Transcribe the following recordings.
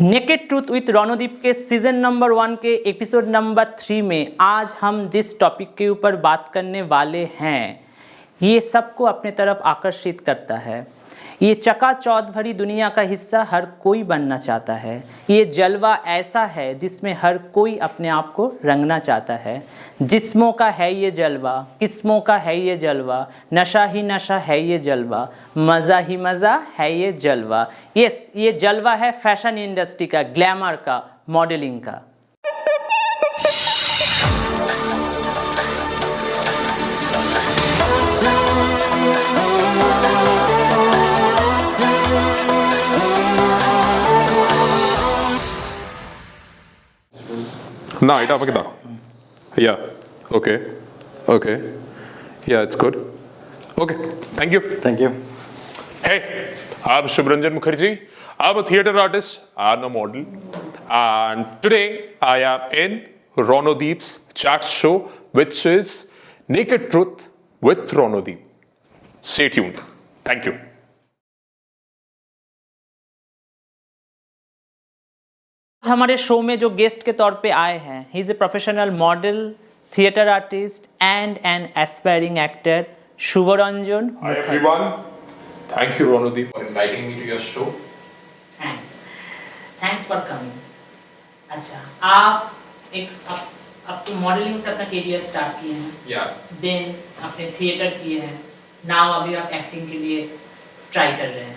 Naked truth with Randeep के season number 1 के episode number 3 में आज हम जिस टॉपिक के ऊपर बात करने वाले हैं ये सबको अपने तरफ आकर्षित करता है। ये चकाचौंध भरी दुनिया का हिस्सा हर कोई बनना चाहता है। ये जलवा ऐसा है जिसमें हर कोई अपने आप को रंगना चाहता है। जिस्मों का है ये जलवा, किस्मों का है ये जलवा, नशा ही नशा है ये जलवा, मज़ा ही मज़ा है ये जलवा। यस, ये जलवा है फैशन इंडस्ट्री का, ग्लैमर का, मॉडलिंग का। No, it up again. Yeah. Okay. Okay. Yeah, it's good. Okay. Thank you. Thank you. Hey, I'm Shubhranjan Mukherjee. I'm a theatre artist and a model. And today I am in Ronodip's chat show, which is Naked Truth with Ronodip. Stay tuned. Thank you. हमारे show में जो guest के तौर पे आए हैं, he is a professional model, theatre artist and an aspiring actor, Shubhranjan. Hi everyone. Thank you Ronodip for inviting me to your show. Thanks for coming. अच्छा, आप मॉडलिंग से अपना करियर स्टार्ट किए हैं, Yeah. देन आपने थिएटर किए हैं, now अभी आप एक्टिंग के लिए ट्राई कर रहे हैं।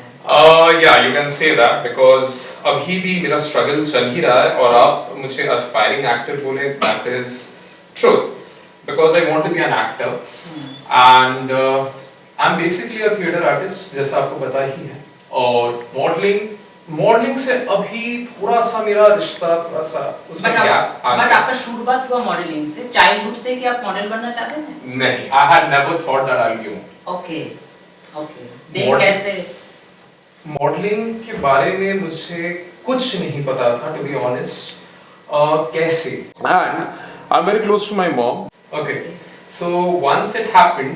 Yeah, you can say that because अभी भी मेरा struggle चल ही रहा है और आप मुझे aspiring actor बोले, that is truth because I want to be an actor and I'm basically a theatre artist जैसा आपको पता ही है और modeling से अभी थोड़ा सा मेरा रिश्ता थोड़ा सा उसमें गैप आ गया। बट आपका शुरुआत हुआ मॉडलिंग से, चाइल्डहुड से कि आप मॉडल बनना चाहते थे? नहीं, I had never thought that I'll be one. Okay, then कैसे? मॉडलिंग के बारे में मुझे कुछ नहीं पता था टू बी ऑनेस्ट। कैसे? And I am very close to my mom. Okay, so once it happened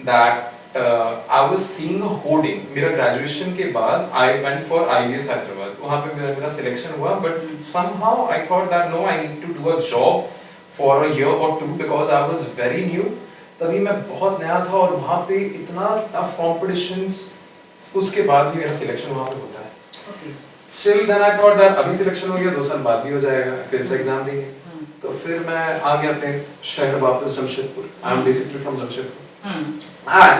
that I was seeing a hoarding. मेरा ग्रेजुएशन के बाद I went for IVS Hyderabad, वहां पे मेरा सिलेक्शन हुआ but somehow I thought that no, I need to do a job for a year और to because I was very new. तभी मैं बहुत नया था और वहां पे इतना टफ कॉम्पिटिशंस, उसके बाद भी मेरा सिलेक्शन वहां पे होता है। Still then I thought that अभी सिलेक्शन हो गया, 2 साल बाद भी हो जाएगा, फिर से एग्जाम देंगे। तो फिर मैं आ गया अपने शहर वापस, Jamshedpur. I am basically from Jamshedpur and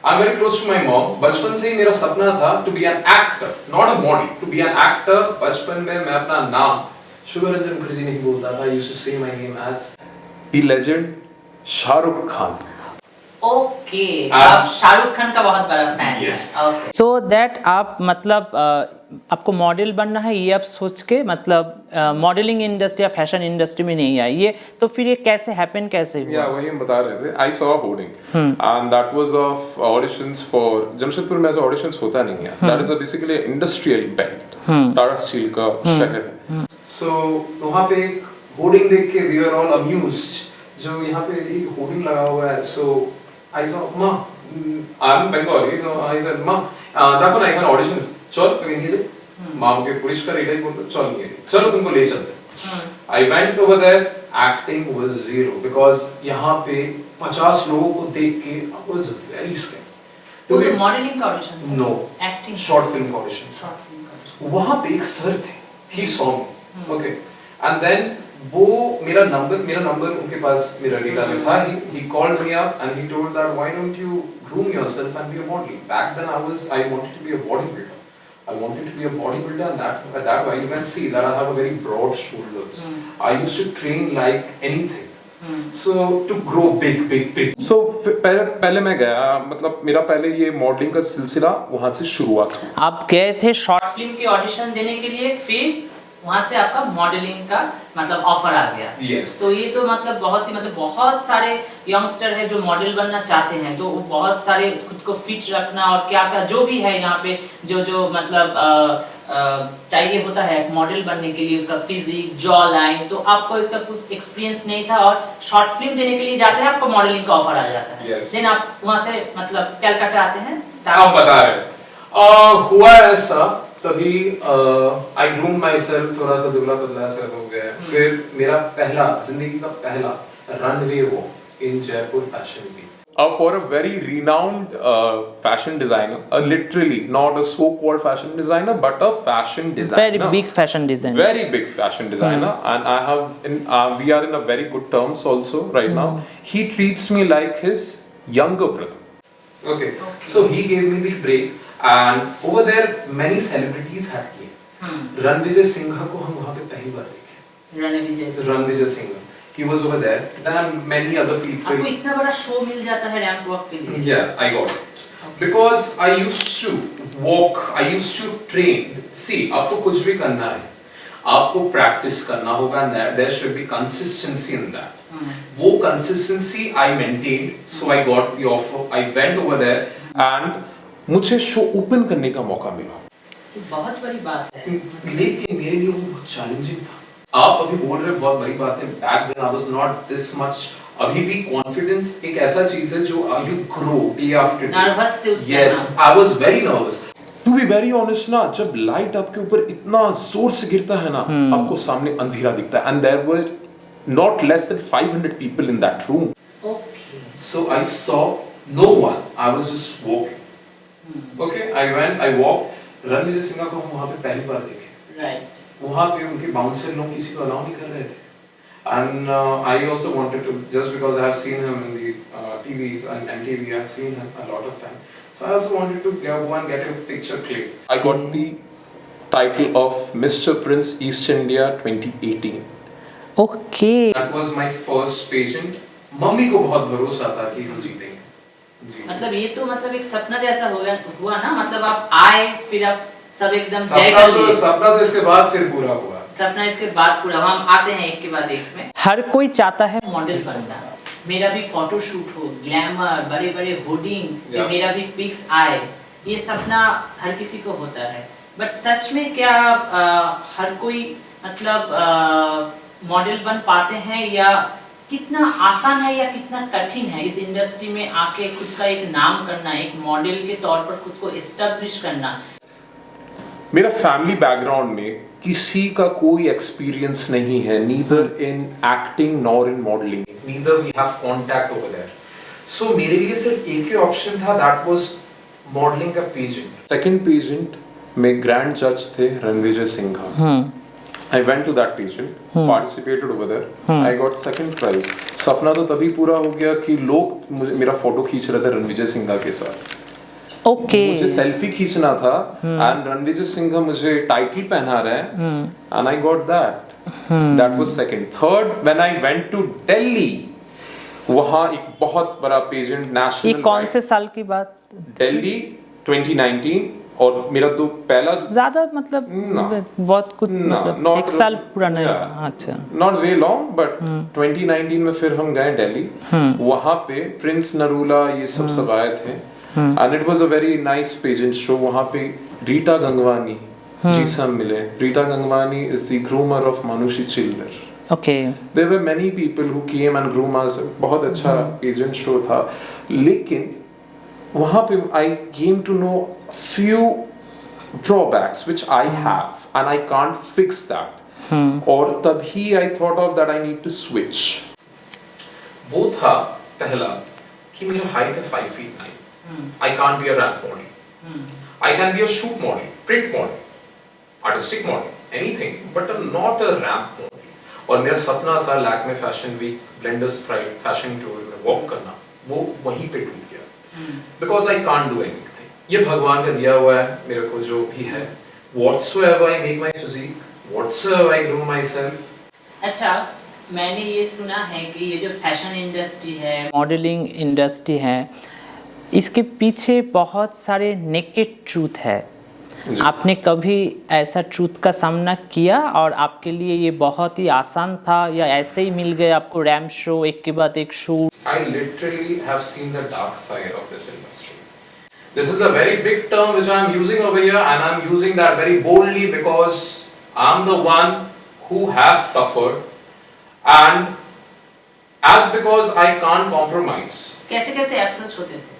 I am very close to my mom. बचपन से ही मेरा सपना था to be an actor, not a model, to be an actor। बचपन में मैं अपना नाम शुभरंजन मुखर्जी नहीं बोलता था, I used to say my name as the legend Shahrukh Khan. Okay, आप शाहरुख खान का बहुत बड़ा फैन हैं। ओके, सो दैट आप मतलब आपको मॉडल बनना है ये आप सोच के मतलब मॉडलिंग इंडस्ट्री या फैशन इंडस्ट्री में नहीं आई, ये तो फिर ये कैसे हैपन, कैसे हुआ? या वही हम बता रहे थे। I saw hoarding and that was of auditions for Jamshedpur में। ऐसा ऑडिशंस होता नहीं है, that is a basically industrial belt, Tata steel का शहर है। सो वहां पे एक होर्डिंग देख के वी आर ऑल अम्यूज्ड, जो यहाँ पे एक होर्डिंग लगा हुआ है। सो I saw Ma, I'm Bengali, so I said Ma, देखो ना एक ऑडिशन चल तो हिंदी से माँ मुझे पुलिस का रेडी बोलते चल नहीं चलो तुमको ले चलते। I went over there, acting was zero because यहाँ पे 50 लोगों को देख के I was very scared. तो मॉडलिंग का audition? No, acting, short film audition. वहाँ पे एक सर थे, he saw me, okay, and then वो मेरा नंबर उनके पास मेरा डेटा में था। he called me up and he told that why don't you groom yourself and be a model. Back then I wanted to be a bodybuilder. I wanted to be a bodybuilder and that way you can see that I have a very broad shoulders. I used to train like anything. So to grow big. So पहले मैं गया, मतलब मेरा पहले ये modelling का सिलसिला वहाँ से शुरुआत हुआ। आप गए थे शॉर्ट फिल्म की ऑडिशन देने के लिए, फिर वहाँ से आपका मॉडलिंग का मतलब ऑफर आ गया। Yes. तो ये तो मतलब बहुत सारे यंगस्टर है जो मॉडल बनना चाहते हैं, तो बहुत सारे खुद को फिट रखना और क्या जो भी है यहाँ पे जो मतलब चाहिए होता है मॉडल बनने के लिए, उसका फिजिक, जॉ लाइन, तो आपको इसका कुछ एक्सपीरियंस नहीं था और शॉर्ट फिल्म देने के लिए जाते हैं, आपको मॉडलिंग का ऑफर आ जाता है। Yes. देन आप वहाँ से मतलब कलकत्ता आते हैं, आप बता रहे हुआ ऐसा तभी आई ग्रूम माई सेल्फ, थोड़ा सा दुबला पतला सा हो गया। फिर मेरा पहला जिंदगी का पहला runway walk in Jaipur fashion week for a very renowned fashion designer, literally not a so-called fashion designer, but a fashion designer. Very big fashion designer. Very big fashion designer, and I have we are in a very good terms also right now. He treats me like his younger brother. Okay. So he gave me the break, and over there many celebrities had came. Ranvijay Singha को हम वहाँ पे पहली बार देखे। Ranvijay Singha. He was over there. Then many other people. आपको इतना बड़ा show मिल जाता है रैंप वॉक के लिए? Yeah, I got it. Because I used to walk, I used to train. See, आपको कुछ भी करना है, आपको practice करना होगा. There should be consistency in that. वो consistency I maintained, so I got the offer. I went over there and मुझे शो ओपन करने का मौका मिला. बहुत बड़ी बात है. लेकिन मेरे लिए वो बहुत चैलेंजिंग था. आप अभी बोल रहे बहुत बड़ी बात है. Back then I was not this much. अभी भी कॉन्फिडेंस एक ऐसा चीज है जो you grow day after day. Nervous थे उस Yes, I was very nervous. To be very honest ना, जब लाइट आपके ऊपर इतना जोर से गिरता है ना, आपको सामने अंधेरा दिखता है. And there were not less than 500 people in that room. Okay. So I saw no one. I was just walking. Okay, I went, I walked. Ranvijay Singh को हम वहाँ पे पहली बार देखे. Right. वहाँ पे उनके बाउंसर लोग किसी को अलाउ नहीं कर रहे थे. And I also wanted to, just because I have seen him in the TVs and MTV, I have seen him a lot of times. So I also wanted to go and get a picture clip. I got the title of Mr. Prince East India 2018. Okay. That was my first pageant. Mummy को बहुत भरोसा था कि हम जीतेंगे. मतलब ये तो मतलब एक सपना जैसा हुआ ना. मतलब आप आए, फिर आप सब एकदम जय कर लिए. सपना तो इसके बाद फिर पूरा हुआ. सपना इसके बाद पूरा. हम आते हैं एक के बाद एक में. हर कोई चाहता है मॉडल बनना. मेरा भी फोटो शूट हो, ग्लैमर, बड़े बड़े होर्डिंग, मेरा भी पिक्स आए. ये सपना हर किसी को होता है. बट सच में क्या हर कोई मतलब मॉडल बन पाते हैं, या कितना आसान है या कितना कठिन है इस इंडस्ट्री में आके खुद का एक नाम करना, एक मॉडल के तौर पर खुद को एस्टैब्लिश करना? मेरा फैमिली बैकग्राउंड में किसी का कोई एक्सपीरियंस नहीं है, neither in acting nor in modelling, neither we have contact over there. So मेरे लिए सिर्फ एक ही ऑप्शन था, दैट वाज मॉडलिंग का पेजेंट. सेकंड पेजेंट में ग्रैंड जज थे Ranvijay Singha. I went to that pageant, participated over there. I got second prize. सपना तो तभी पूरा हो गया कि लोग मेरा फोटो खींच रहे थे रणविजय सिंघा के साथ. Okay. मुझे सेल्फी खींचना था and रणविजय सिंघा मुझे टाइटल पहना रहे हैं and I got that. That was second. Third, when I went to Delhi, वहाँ एक बहुत बड़ा पेजेंट नेशनल. ये कौन से साल की बात? दिल्ली 2019. और मेरा तो पहला ज्यादा मतलब बहुत कुछ मतलब एक साल पुराना है. अच्छा, नॉट वेरी लॉन्ग, बट 2019 में फिर हम गए दिल्ली. वहाँ पे प्रिंस नरूला ये सब आए थे. And it was a very nice pageant show. वहाँ पे रीटा गंगवानी जी से हम मिले. Rita Gangwani is the groomer of Manushi Chhillar. Okay. There were many people who came and groom us. बहुत अच्छा पेजेंट शो था. लेकिन वहाँ पे I came to know few drawbacks which I have and I can't fix that. और तभी I thought of that I need to switch. वो था पहला कि मेरा height है 5 feet 9. I can't be a ramp model. I can be a shoot model, print model, artistic model, anything, but not a ramp model. और मेरा सपना था Lakme fashion week, Blenders Pride fashion tour में walk करना. वो वहीं पे टूट गया. Because I can't do anything. ये भगवान का दिया हुआ है मेरे को जो भी है. Whatsoever I make my physique, whatsoever I groom myself. अच्छा, मैंने ये सुना है कि ये जो फैशन इंडस्ट्री है, मॉडलिंग इंडस्ट्री है, इसके पीछे बहुत सारे नेकेड ट्रूथ है. आपने कभी ऐसा ट्रूथ का सामना किया और आपके लिए ये बहुत ही आसान था, या ऐसे ही मिल गए आपको रैम शो एक के बाद एक show? I literally have seen the dark side of this industry. This is a very big term which I am using over here, and I am using that very boldly because I am the one who has suffered, and as because I can't compromise. कैसे कैसे approach होते थे?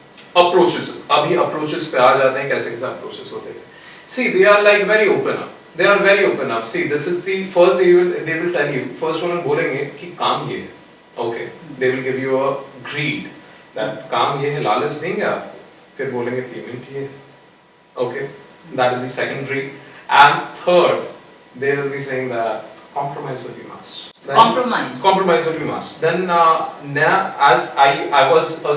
Approaches. अभी approaches पे आ जाते हैं. कैसे कैसे approaches होते थे. See, they are like very open up. They are very open up. See, this is the first they will tell you. First one बोलेंगे कि काम ये है. Okay. They will give you a greed that काम ये है, लालच देंगे आपको. फिर बोलेंगे payment ये है. Okay. That is the second greed. And third, they will be saying that compromise will be must. Then, compromise will be must. Then as I was a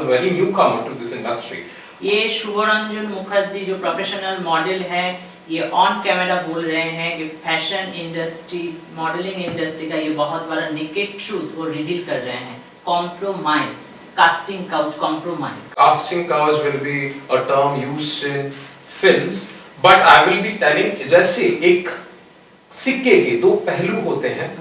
very newcomer to this industry. ये शुभरंजन मुखर्जी जो professional model है, ये on camera बोल रहे हैं कि fashion industry, modelling industry का ये बहुत बड़ा नेकेड ट्रूथ वो रिवील कर रहे हैं. Compromise, casting couch compromise. Casting couch will be a term used in films, but I will be telling जैसे एक सिक्के के दो पहलू होते हैं.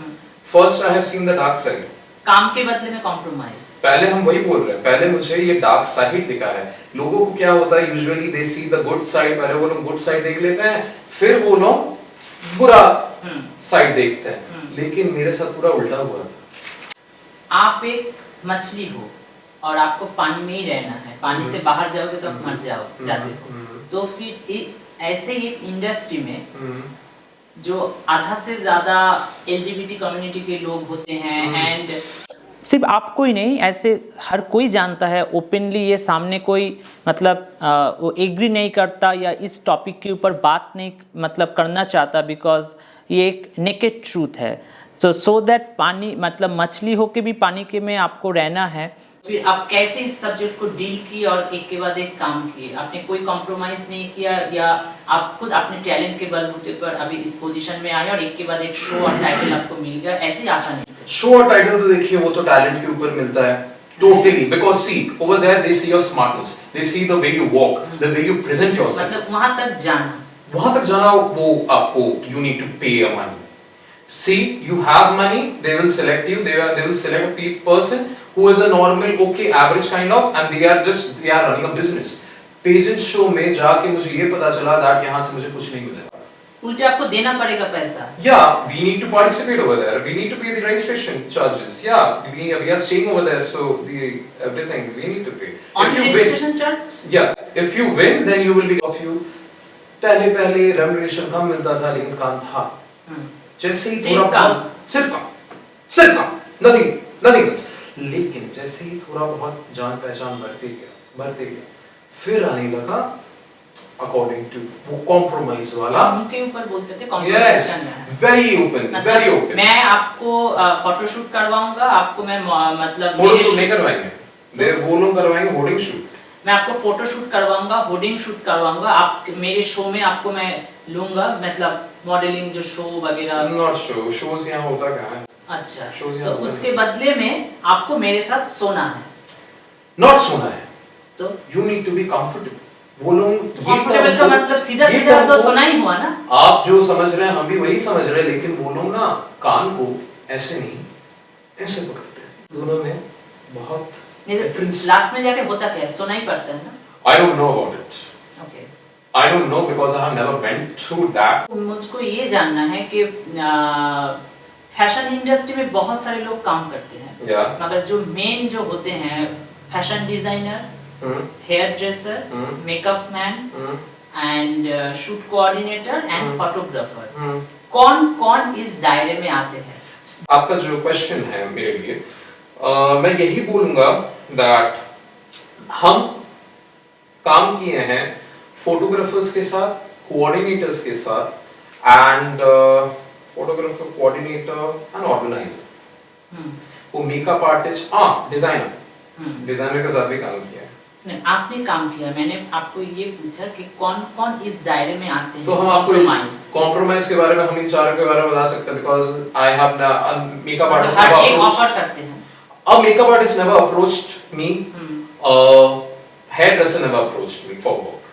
First I have seen the dark side. काम के बदले में कॉम्प्रोमाइज. पहले हम वही बोल रहे हैं, पहले मुझे ये डार्क साइड दिखा है. लोगों को क्या होता है, usually they see the good side. पहले वो लोग गुड साइड देख लेते हैं, फिर वो लोग बुरा साइड देखते हैं. लेकिन मेरे साथ पूरा उल्टा हुआ था. आप एक मछली हो और आपको पानी में ही रहना है. पानी से बाहर जाओगे तो आप मर जाते हो. तो फिर ऐसे ही इंडस्ट्री में जो आधा से ज्यादा LGBT कम्युनिटी के लोग होते हैं, एंड सिर्फ आपको ही नहीं, ऐसे हर कोई जानता है ओपनली, ये सामने कोई मतलब वो एग्री नहीं करता या इस टॉपिक के ऊपर बात नहीं मतलब करना चाहता, बिकॉज ये एक नेकेड ट्रूथ है. तो सो दैट पानी मतलब मछली होके भी पानी के में आपको रहना है. फिर आप कैसे इस सब्जेक्ट को डील किए और एक के बाद एक काम किए? आपने कोई कॉम्प्रोमाइज नहीं किया या आप खुद अपने टैलेंट के बलबूते पर अभी इस पोजीशन में आए और एक के बाद एक शो और टाइटल आपको मिल गया ऐसे ही आसानी से? शो और टाइटल तो देखिए वो तो टैलेंट के ऊपर मिलता है totally, because see over there they see your smartness, they see the way you walk, the way you present yourself. मतलब वहां तक जाना वो आपको you need to pay a money. See, you have money, they will select you, they will select a person who is a normal, okay, average kind of, and they are running a business. Pageant show में जाके मुझे ये पता चला that यहाँ से मुझे कुछ नहीं मिलेगा. उल्टे आपको देना पड़ेगा पैसा. Yeah, we need to participate over there. We need to pay the registration charges. Yeah, we are staying over there, so everything we need to pay. On registration charge? Yeah, if you win, then you will be of you. पहले remuneration कम मिलता था, लेकिन काम था. जैसे ही थोड़ा बहुत सिर्फ काम, nothing else. लेकिन जैसे ही थोड़ा बहुत जान पहचान बढ़ते गया, फिर आने लगा अकॉर्डिंग टू वो कॉम्प्रोमाइज वाला. उनके ऊपर बोलते थे कॉम्प्रोमाइज करना है. Very open. मैं आपको फोटोशूट करवाऊंगा, आपको मैं मतलब फोटोशूट नहीं करवाएंगे, वो लोग करवाएंगे होर्डिंग शूट. मैं आपको फोटोशूट करवाऊंगा, होर्डिंग शूट करवाऊंगा. आप मेरे शो में आपको मैं लूंगा, मतलब मॉडलिंग जो शो वगैरह. नॉट शोज यहाँ होता क्या है? अच्छा, तो उसके बदले में आपको मेरे साथ सोना है. नॉट सोना है, तो you need to be comfortable. वो लोग कंफर्टेबल का मतलब सीधा तो सोना ही हुआ ना. आप जो समझ रहे हैं हम भी वही समझ रहे हैं, लेकिन वो लोग ना कान को ऐसे नहीं ऐसे पकड़ते हैं. दोनों में बहुत डिफरेंस. लास्ट में जाके होता क्या है, सोना ही पड़ता है ना. I don't know about it. Okay. I don't know because I have never went through that. मुझको ये जानना है कि फैशन इंडस्ट्री में बहुत सारे लोग काम करते हैं. Yeah. मगर जो मेन जो होते हैं fashion designer, hair dresser, makeup man and shoot coordinator and photographer, कौन इस दायरे में आते हैं? आपका जो क्वेश्चन है मेरे लिए, मैं यही बोलूंगा दैट हम काम किए हैं फोटोग्राफर्स के साथ, कोऑर्डिनेटर्स के साथ, and photographer, coordinator and organiser. वो मेकअप आर्टिस्ट, डिजाइनर के साथ भी काम किया है. नहीं, आपने काम किया. मैंने आपको ये पूछा कि कौन इस दायरे में आते हैं. तो हम आपको कॉम्प्रोमाइज के बारे में, हम इन चारों के बारे में बता सकते हैं, because I have makeup artist offer करते हैं. A makeup artist never approached me. Hairdresser never approached me for work.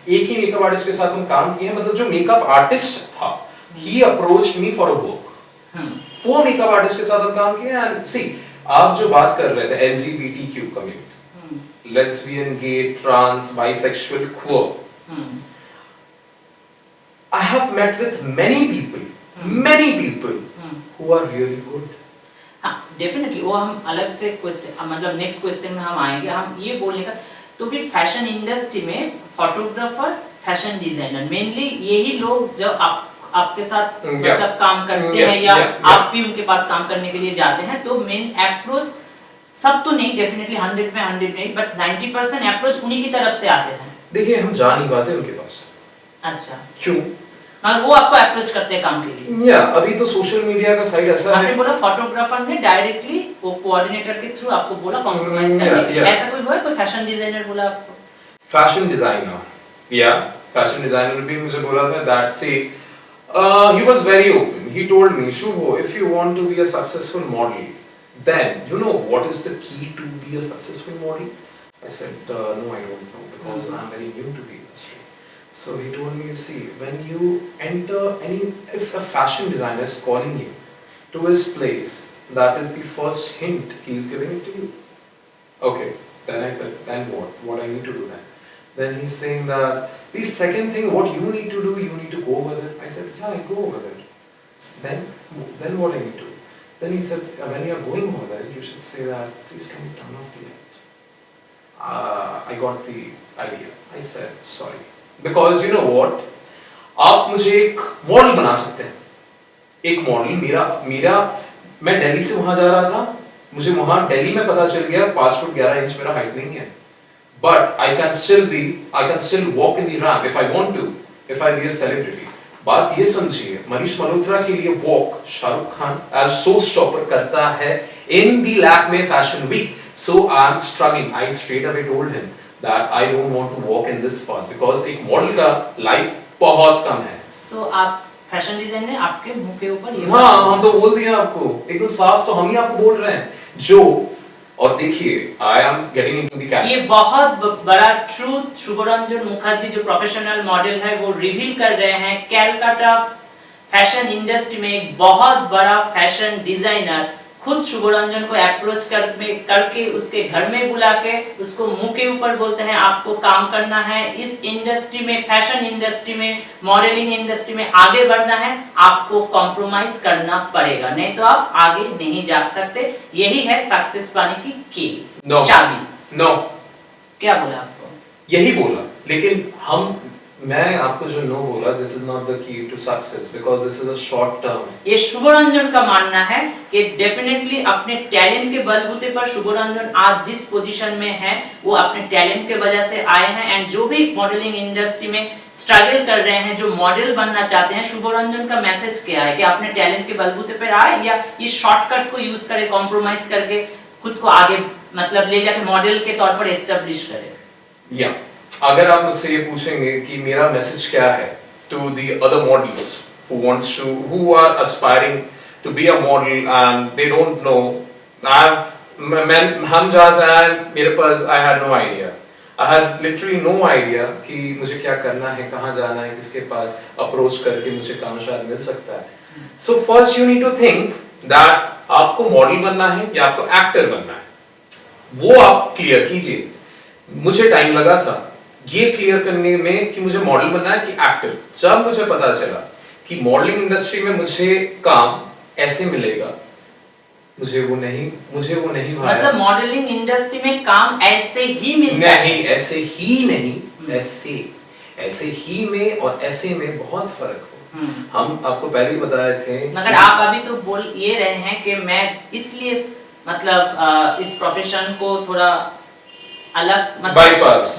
एक ही मेकअप आर्टिस्ट के साथ हम काम किए हैं, मतलब जो मेकअप आर्टिस्ट था, he approached me for a work. 4 makeup artist के साथ हम काम किए हैं. And see, आप जो बात कर रहे थे LGBTQ community, lesbian, gay, trans, bisexual, queer. I have met with many people who are really good. Definitely वो हम अलग से क्वेश्चन, मतलब नेक्स्ट क्वेश्चन में हम आएंगे. हम ये बोलने का, तो फिर फैशन इंडस्ट्री में फोटोग्राफर, फैशन डिजाइनर मेनली यही लोग जो आपके साथ Yeah. मतलब काम करते Yeah, हैं या yeah, yeah. आप भी उनके पास काम करने के लिए जाते हैं, तो मेन अप्रोच सब तो नहीं, डेफिनेटली 100 में 100 नहीं, बट 90% अप्रोच उन्हीं की तरफ से आते हैं। देखिए हम जा नहीं पाते उनके पास। अच्छा, क्यों? मगर वो आपको अप्रोच करते हैं काम के लिए। या अभी तो सोशल मीडिया का साइड ऐसा आपने है। बोला फोटोग्राफर ने डायरेक्टली वो कोऑर्डिनेटर के थ्रू आपको बोला कॉम्प्रोमाइज Yeah, करने के लिए, yeah. ऐसा कोई हुआ है? कोई फैशन डिजाइनर बोला आपको? फैशन डिजाइनर, या फैशन डिजाइनर भी मुझे बोला था दैट से he was very open. He told me, Shubho, if you want to be a successful model, then you know what is the key to be a successful model? I said, no, I don't know because I'm very new to the industry. So he told me, you see, when you enter if a fashion designer is calling you to his place, that is the first hint he is giving it to you. Okay, then I said, then what? What I need to do then? Then he's saying that the second thing, what you need to do, you need to go over there. I said, yeah, I go over there. Then what I need to do? Then he said, when you are going over there, you should say that, please can you turn off the light? I got the idea. I said, sorry. Because you know what? आप मुझे एक model बना सकते हैं। एक model मेरा मैं दिल्ली से वहां जा रहा था, मुझे वहां दिल्ली में पता चल गया 5 फुट 11 इंच मेरा हाइट नहीं है। But I can still walk in the ramp if I want to, if I be a celebrity. बात ये समझिए, मनीष मल्होत्रा के लिए walk Shahrukh Khan as showstopper करता है in the Lakme Fashion Week. So I am struggling. I straight away told him that I don't want to walk in this path because एक model का life बहुत कम है। So आप फैशन डिजाइनर आपके मुंह के ऊपर ये हाँ, हम तो बोल दिया आपको एकदम साफ, तो हम ही आपको बोल रहे हैं जो। और देखिए, I am getting into the camp. ये बहुत बड़ा ट्रूथ शुभरंजन मुखर्जी जो प्रोफेशनल मॉडल है वो रिवील कर रहे हैं। कैलकाटा फैशन इंडस्ट्री में एक बहुत बड़ा फैशन डिजाइनर खुद शुभरंजन को अप्रोच करके उसके घर में बुला के उसको मुंह के ऊपर बोलते हैं आपको काम करना है इस इंडस्ट्री में, फैशन इंडस्ट्री में, मॉडलिंग इंडस्ट्री में आगे बढ़ना है, आपको कॉम्प्रोमाइज करना पड़ेगा, नहीं तो आप आगे नहीं जा सकते। यही है सक्सेस पाने की चाबी। नो, क्या बोला आपको? यही बोला, लेकिन मैं आपको जो नो बोला, this is not the key to success because this is a short term. ये शुभरंजन का मानना है कि डेफिनेटली अपने टैलेंट के बलबूते पर शुभरंजन आज जिस पोजीशन में है वो अपने टैलेंट के वजह से आए हैं। एंड जो भी मॉडलिंग इंडस्ट्री में स्ट्रगल कर रहे हैं, जो मॉडल बनना चाहते हैं, शुभरंजन का मैसेज क्या है कि अपने टैलेंट के बलबूते पर आए या इस शॉर्टकट को यूज करे, कॉम्प्रोमाइज करके खुद को आगे मतलब ले जाके मॉडल के तौर पर एस्टेब्लिश करे। या अगर आप मुझसे ये पूछेंगे कि मेरा मैसेज क्या है to the other models who are aspiring to be a model and they don't know, हम जहाँ से आए मेरे पास I had no idea, I had literally no idea कि मुझे क्या करना है, कहाँ जाना है, किसके पास अप्रोच करके मुझे काम शायद मिल सकता है। So first you need to think that आपको मॉडल बनना है या आपको एक्टर बनना है, वो आप क्लियर कीजिए। मुझे टाइम लगा था ये क्लियर करने में कि मुझे मॉडल बनना है कि एक्टर। जब मुझे पता चला कि मॉडलिंग इंडस्ट्री में मुझे काम ऐसे मिलेगा, मुझे वो नहीं भाया। मतलब मॉडलिंग इंडस्ट्री में काम ऐसे ही मिलता है? नहीं, ऐसे ही में और ऐसे में बहुत फर्क हो। हम आपको पहले ही बताए थे। मगर आप अभी तो बोल ये रहे हैं कि मैं इसलिए मतलब इस प्रोफेशन को थोड़ा अलग बाईपास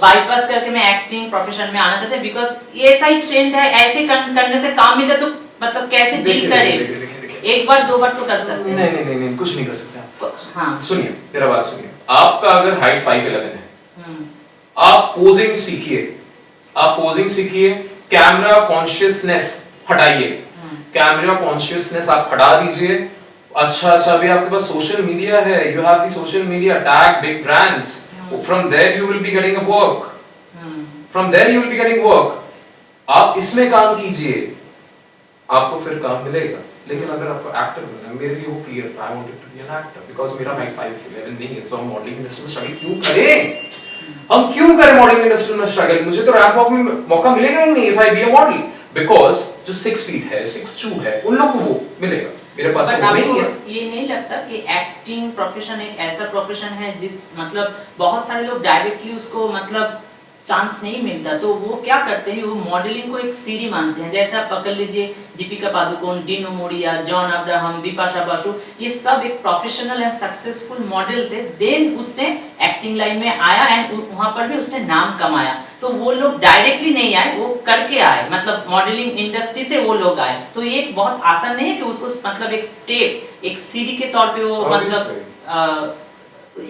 करके मैं एक्टिंग प्रोफेशन में आना चाहते हैं बिकॉज ये ऐसा ही ट्रेंड है, ऐसे करने से काम मिलता तो मतलब कैसे डील करें? एक बार दो बार तो कर सकते हैं। नहीं, कुछ नहीं कर सकते। हाँ, सुनिए, मेरा बात सुनिए। आपका अगर हाइट 5'11" है, आप पोजिंग सीखिए, कैमरा कॉन्शियसनेस हटाइए, कैमरा कॉन्शियसनेस आप हटा दीजिए। अच्छा अभी आपके पास सोशल मीडिया है, you have the social media, tag big brands, from there you will be getting a work, आप इसमें काम कीजिए, आपको फिर काम मिलेगा। लेकिन अगर आपको एक्टर बनना है, मेरे लिए वो क्लियर था, I wanted to be an actor because मेरा हाइट 5'11" नहीं है, so हम मॉडलिंग इंडस्ट्री में स्ट्रगल क्यों करें? मॉडलिंग इंडस्ट्री में स्ट्रगल, मुझे तो रैंप वॉक में मौका मिलेगा ही नहीं if I be a model, because जो 6 फीट है, 6'2" है, उन लोग को वो मिलेगा, मेरे पास वो नहीं है। ये नहीं लगता कि एक्टिंग प्रोफेशन एक ऐसा प्रोफेशन है जिस मतलब बहुत सारे लोग डायरेक्टली उसको मतलब चांस नहीं मिलता, तो वो क्या करते हैं, वो मॉडलिंग को एक सीढ़ी मानते हैं। जैसे आप पकड़ लीजिए दीपिका पादुकोण, डीनो मोरिया, जॉन अब्राहम, बिपाशा बासु, ये सब एक प्रोफेशनल एंड सक्सेसफुल मॉडल थे। देन उसने एक्टिंग लाइन में आया एंड वहां पर भी उसने नाम कमाया। तो वो लोग डायरेक्टली नहीं आए, वो करके आए, मतलब मॉडलिंग इंडस्ट्री से वो लोग आए। तो ये बहुत आसान नहीं है कि उसको मतलब एक स्टेप, एक सीढ़ी के तौर पे वो मतलब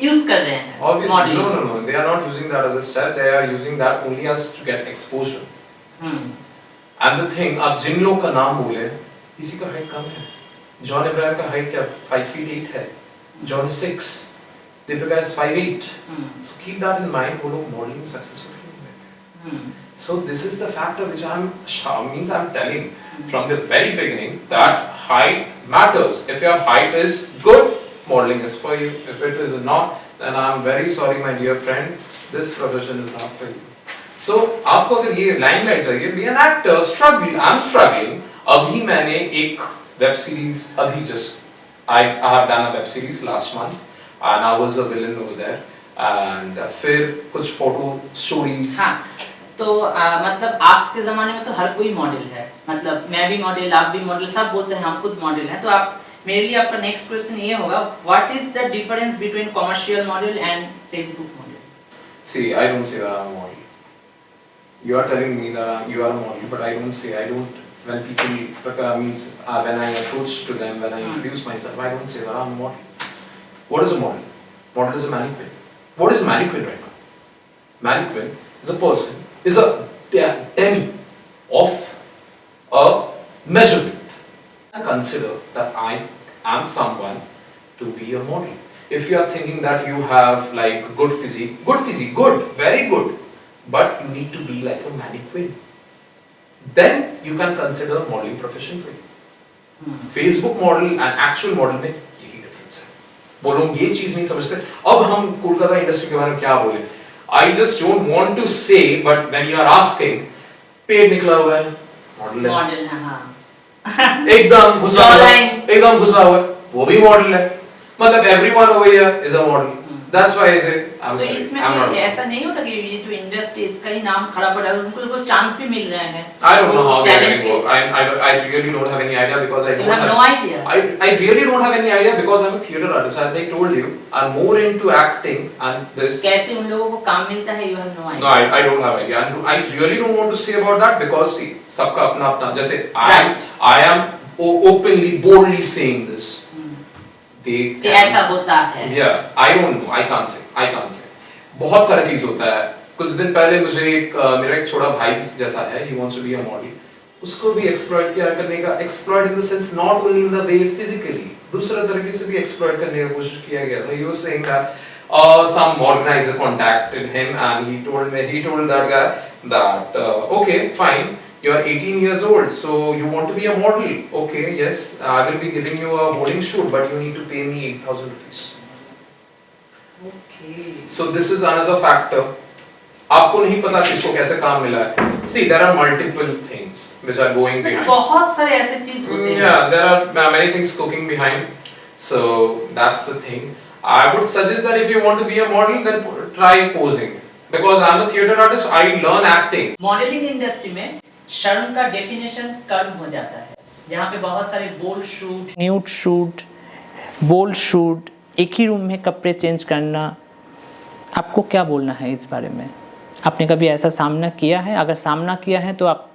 यूज कर रहे हैं। Obviously, no. They are not using that as a step. They are using that only as to get exposure. And the thing, अब जिन लोग का नाम बोले, किसी का हाइट कम है। जॉन इब्राहिम का हाइट क्या 5 feet 8 है। John 6, Deepika is 5'8". So keep that in mind. वो लोग मॉडलिंग में सक्सेसफुल नहीं हुए थे। So this is the factor which I'm telling from the very beginning that height matters. If your height is good, modeling is for you. If it is not, then I'm very sorry, my dear friend. This profession is not for you. So आपको अगर ये limelight चाहिए, be an actor, struggle. I'm struggling. अभी मैंने एक web series I have done a web series last month, and I was a villain over there. And फिर कुछ photo stories. हाँ, तो मतलब आज के जमाने में तो हर कोई मॉडल है, मतलब मैं भी मॉडल, आप भी मॉडल, सब बोलते हैं हम खुद मॉडल हैं। तो आप मेरे लिए आपका नेक्स्ट क्वेश्चन ये होगा, what is the difference between commercial model and Facebook model? See, I don't say that I'm a model. You are telling me that you are a model, but I don't say. I don't. When people when I approach to them, when I introduce myself, I don't say that I'm a model. What is a model? Model is a mannequin. What is a mannequin right now? Mannequin is a person, is a demi of a measurement. I consider that I am someone to be a model. If you are thinking that you have like good physique, good, very good, but you need to be like a mannequin, then you can consider modeling profession for you. Facebook model and actual model में यही difference है। वो लोग ये चीज नहीं समझते। अब हम कोलकाता इंडस्ट्री के बारे में क्या बोले? I just don't want to say, but when you are asking, पेड़ निकला हुआ है, मॉडल है, हाँ। एकदम घुसा हुआ है, वो भी मॉडल है। मतलब everyone over here is a model. That's why I say I'm sorry. इसमें I'm not. ऐसा नहीं होता कि ये जो इंडस्ट्री इसका ही नाम खराब पड़ा है, उनको तो चांस भी मिल रहे हैं। I don't know how they are getting work. I really don't have any idea because I don't have no idea. I really don't have any idea because I'm a theater artist. As I told you, I'm more into acting and this. कैसे उन लोगों को काम मिलता है? You have no idea. No, I don't have idea. And I really don't want to say about that because see, सबका अपना अपना, जैसे I am openly, boldly saying this. कि ऐसा होता है। Yeah, I don't know. I can't say. बहुत सारा चीज होता है। कुछ दिन पहले मुझे मेरा एक छोटा भाई जैसा है, he wants to be a model. उसको भी exploit किया करने का, exploit in the sense not only in the way physically, दूसरे तरीके से भी exploit करने का कोशिश किया गया था। He was saying that some organizer contacted him and he told that guy that okay, fine. You are 18 years old, so you want to be a model. Okay, yes, I will be giving you a modeling shoot, but you need to pay me 8,000 rupees. Okay. So this is another factor. आपको नहीं पता किसको कैसे काम मिला है. See, there are multiple things which are going behind. बहुत सारे ऐसे चीज होते हैं. Yeah, there are many things cooking behind. So that's the thing. I would suggest that if you want to be a model, then try posing. Because I'm a theater artist, I learn acting. Modeling industry में शर्म का definition कर्म हो जाता है, जहाँ पे बहुत सारे bold shoot, nude shoot, bold shoot, एक ही रूम में कपड़े चेंज करना। आपको क्या बोलना है इस बारे में? आपने कभी ऐसा सामना किया है? अगर सामना किया है तो आप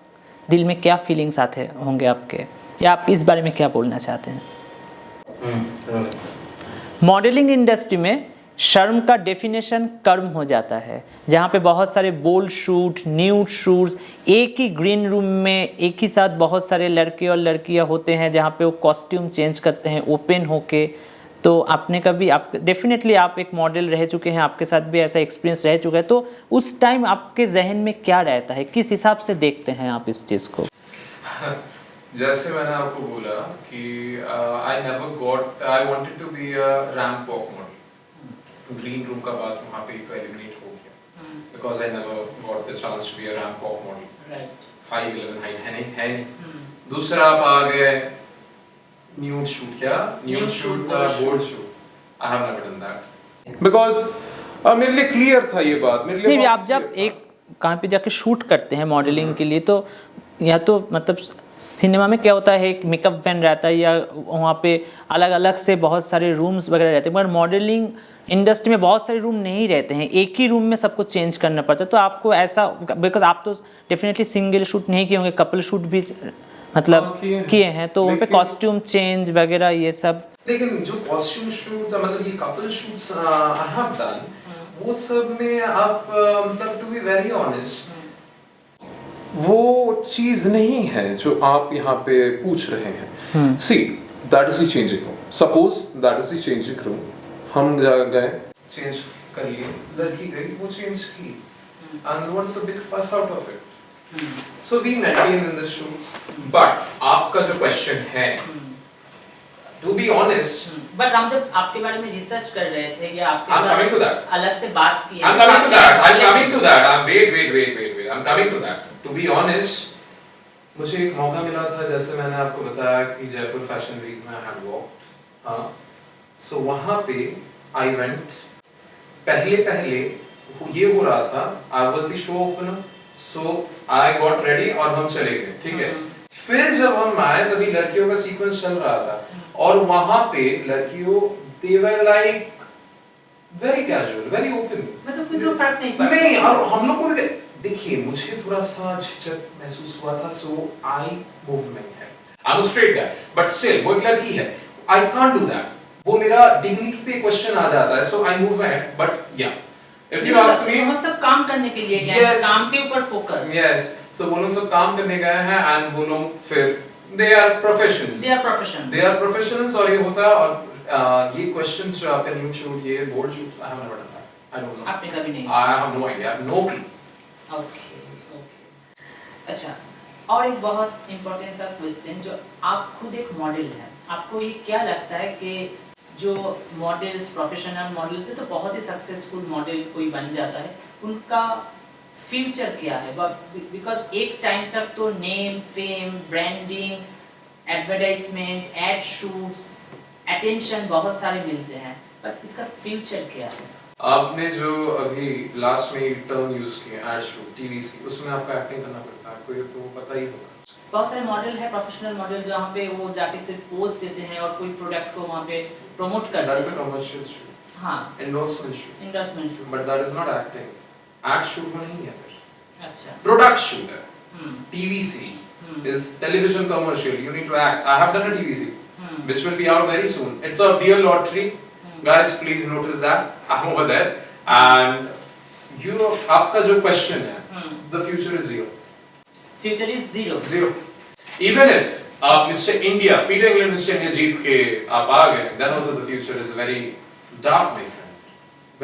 दिल में क्या फीलिंग्स आते होंगे आपके, या आप इस बारे में क्या बोलना चाहते हैं? मॉडलिंग इंडस्ट्री में शर्म का डेफिनेशन कर्म हो जाता है, जहाँ पे बहुत सारे बोल्ड शूट, न्यूड शूट्स, एक ही ग्रीन रूम में एक ही साथ बहुत सारे लड़के और लड़कियाँ होते हैं, जहाँ पे वो कॉस्ट्यूम चेंज करते हैं ओपन होके। तो आपने कभी, आप डेफिनेटली आप एक मॉडल रह चुके हैं, आपके साथ भी ऐसा एक्सपीरियंस रह चुका है, तो उस टाइम आपके जहन में क्या रहता है, किस हिसाब से देखते हैं आप इस चीज़ को? जैसे मैंने आपको बोला कि I wanted to be a ramp walk model. Green room का बात वहाँ पे तो एलिमिनेट हो गया, because I never got the chance to be a ramp walk model. Right. 5'11" height है नहीं। दूसरा आप आ गए न्यूड शूट, क्या न्यूड शूट था, bold shoot. I have never done that because मेरे लिए क्लियर था ये बात, मेरे लिए। नहीं, आप जब एक कहाँ पे जाके शूट करते हैं मॉडलिंग के लिए, तो या तो मतलब सिनेमा में क्या होता है एक मेकअप वैन रहता है या वहाँ पे अलग अलग से बहुत सारे रूम्स वगैरह रहते हैं, मगर मॉडलिंग इंडस्ट्री में बहुत सारे रूम नहीं रहते हैं, एक ही रूम में सबको चेंज करना पड़ता है। तो आपको ऐसा, बिकॉज आप तो डेफिनेटली सिंगल शूट नहीं किए होंगे, कपल शूट भी मतलब किए हैं, तो वहाँ पे कॉस्ट्यूम चेंज वगैरह ये सब। लेकिन जो कॉस्ट्यूम शूट मतलब ये couple shoots I have done, वो सब में आप मतलब टू बी वेरी ऑनेस्ट वो चीज नहीं है जो आप यहाँ पे पूछ रहे हैं। See that is the changing room, suppose that is the changing room, हम गए चेंज कर लिए, लड़की गई वो चेंज की and what's the big fuss out of it. So we maintain in the shoots, but आपका जो क्वेश्चन है टू बी ऑनेस्ट, बट हम जब आपके बारे में रिसर्च कर रहे थे या आपके I'm coming to that. अलग से बात की है, I'm coming to that. I'm coming to that. I'm wait. I'm coming to that. To be honest, मुझे एक मौका मिला था, जैसे मैंने आपको बताया कि जयपुर फैशन वीक में हैड वॉक, हाँ, सो वहाँ पे आई वेंट, पहले ये हो रहा था, I was the show opener, so I got ready और हम चले गए, ठीक है। फिर जब हम आए तभी लड़कियों का सीक्वेंस चल रहा था और वहाँ पे लड़कियों they were like very casual, very open, मतलब कुछ फर्क नहीं पड़ा। नहीं, और हम लोग को भी देखिए, मुझे थोड़ा सा झिझक महसूस हुआ था, so I move my head, I am straight guy, but still वो एक लड़की है, आई कांट डू दैट, वो मेरा डिग्निटी पे क्वेश्चन आ जाता है, so I move my head, but yeah if you ask me, हम सब काम करने के लिए गए हैं, काम के ऊपर फोकस। यस, सो वो लोग सब काम करने गए हैं एंड वो लोग फिर दे आर प्रोफेशनल्स और ये होता है। और ये क्वेश्चंस जो आपने न्यू शूट, ये bold shoots, I have never done that, I don't know, आपने कभी नहीं, I have no idea, no clue. Okay. अच्छा, और एक बहुत इम्पोर्टेंट सा क्वेश्चन, जो आप खुद एक मॉडल हैं, आपको ये क्या लगता है कि जो मॉडल्स, प्रोफेशनल मॉडल से तो बहुत ही सक्सेसफुल मॉडल कोई बन जाता है, उनका फ्यूचर क्या है? बिकॉज एक टाइम तक तो name, fame, branding, advertisement, ad shoots, attention बहुत सारे मिलते हैं, पर इसका फ्यूचर क्या है? आपने जो अभी लास्ट में टर्म यूज किया एड शूट, टीवीसी, उसमें आपका एक्टिंग करना पड़ता है, आपको ये तो पता ही होगा। बहुत सारे मॉडल है, प्रोफेशनल मॉडल, जहाँ पे वो जाके सिर्फ पोज देते हैं और कोई प्रोडक्ट को वहाँ पे प्रमोट करते हैं। दैट्स अ कमर्शियल शूट, हाँ, endorsement shoot, but that is not acting. Ad shoot में नहीं है फिर, अच्छा, प्रोडक्ट शूट है। TVC is television commercial, you need to act. I have done a TVC which will be out very soon. It's a deal lottery, guys, please notice that I'm over there. And you, आपका जो question है, the future is zero. Future is zero. Even if Mr. India, Peter England, Mr. India जीत के आप आ गए, then also the future is very dark, my friend,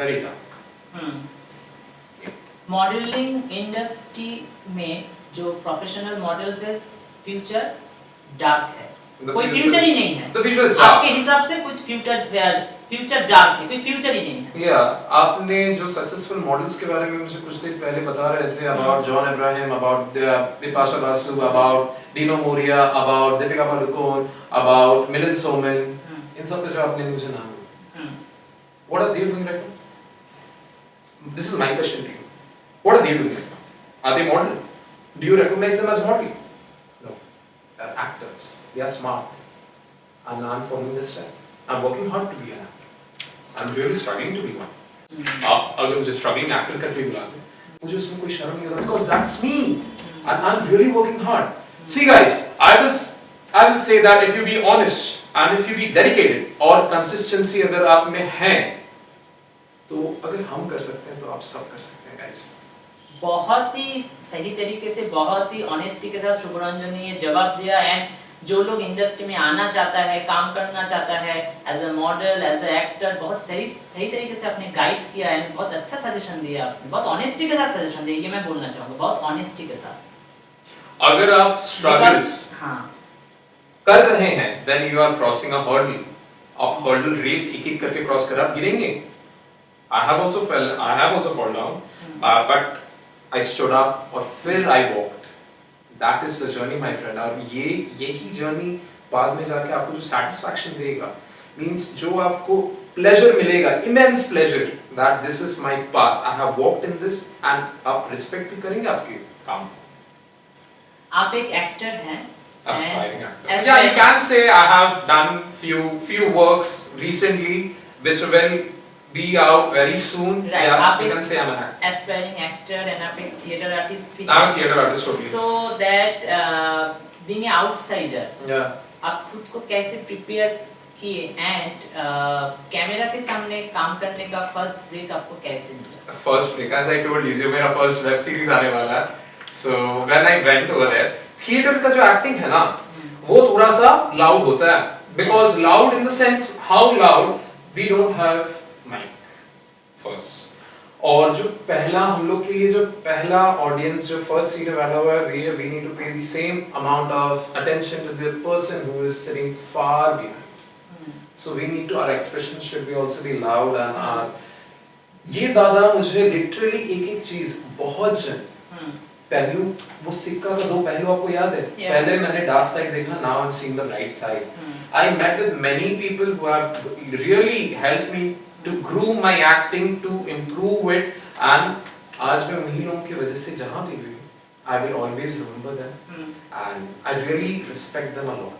very dark. Modelling industry में जो professional models है, future dark है, कोई future ही नहीं है। The future is dark. आपके हिसाब से कुछ फ्यूचर डार्क है, कोई फ्यूचर ही नहीं है। आपने जो सक्सेसफुल मॉडल्स के बारे में मुझे कुछ देर पहले बता रहे थे, about John Abraham, about Bipasha Basu, about Dino Morea, about Deepika Padukone, about Milind Soman, इन सब के जो आपने मुझे नाम लिए, what are they doing right now? This is my question to you, what are they doing right now? Are they model? Do you recognize them as model? No, they're actors. They are smart, and I'm following this step. I'm working hard to be an actor. I'm really struggling to be one. आप अगर मुझे struggling actor करके बुलाते, मुझे उसमें कोई शर्म नहीं होता, because that's me, and I'm really working hard. See guys, I will say that if you be honest and if you be dedicated और consistency अगर आप में है, तो अगर हम कर सकते हैं तो आप सब कर सकते हैं guys. बहुत ही सही तरीके से, बहुत ही ऑनेस्टी के साथ शुभरंजन ने ये जवाब दिया। एंड जो लोग इंडस्ट्री में आना चाहता है, काम करना चाहता है as a model, as a actor, बहुत सही तरीके से आपने गाइड किया है, बहुत अच्छा सजेशन दिया आपने, बहुत ऑनेस्टी के साथ सजेशन दिया, ये मैं बोलना चाहूँगा, बहुत ऑनेस्टी के साथ। अगर आप स्ट्रगल्स कर रहे हैं, then you are crossing a hurdle. आप hurdle रेस एक-एक करके क्रॉस कर, आप गिरेंगे। I have also fall down, but I stood up और फिर I walked. That is the journey, my friend. और यही जर्नी बाद में जाके आपको जो satisfaction देगा, means जो आपको pleasure मिलेगा, immense pleasure, that this is my path, I have walked in this, and आप respect भी करेंगे आपके काम को. आप एक एक्टर हैं. Aspiring actor. Yeah, you can say I have done few works recently which will be out very soon. Right. Yeah, you can say I'm an actor. Aspiring actor and आप एक theater artist भी. I'm a theater artist totally. So that being an outsider. Yeah. आप खुद को कैसे prepare किए and camera के सामने काम करने का फर्स्ट ब्रेक आपको कैसे मिला? First break, as I told you, मेरा first web series आने वाला है. So when I went over there, theater का जो acting है ना, वो थोड़ा सा loud होता है. Because loud in the sense how loud, we don't have mic first. और जो पहला हम लोग के लिए जो पहला ऑडियंस जो फर्स्ट सीट बैठा हुआ है, we need to pay the same amount of attention to the person who is sitting far behind. So we need to, our expression should be also be loud and our, ये दादा मुझे literally एक चीज बहुत जन पहलू, वो सिक्का का दो पहलू आपको याद है? पहले मैंने डार्क साइड देखा, now I'm seeing the bright side. I met with many people who have really helped me to groom my acting, to improve it, and आज मैं उन्हीं लोगों की वजह से जहाँ भी हूँ, I will always remember them, and I really respect them a lot.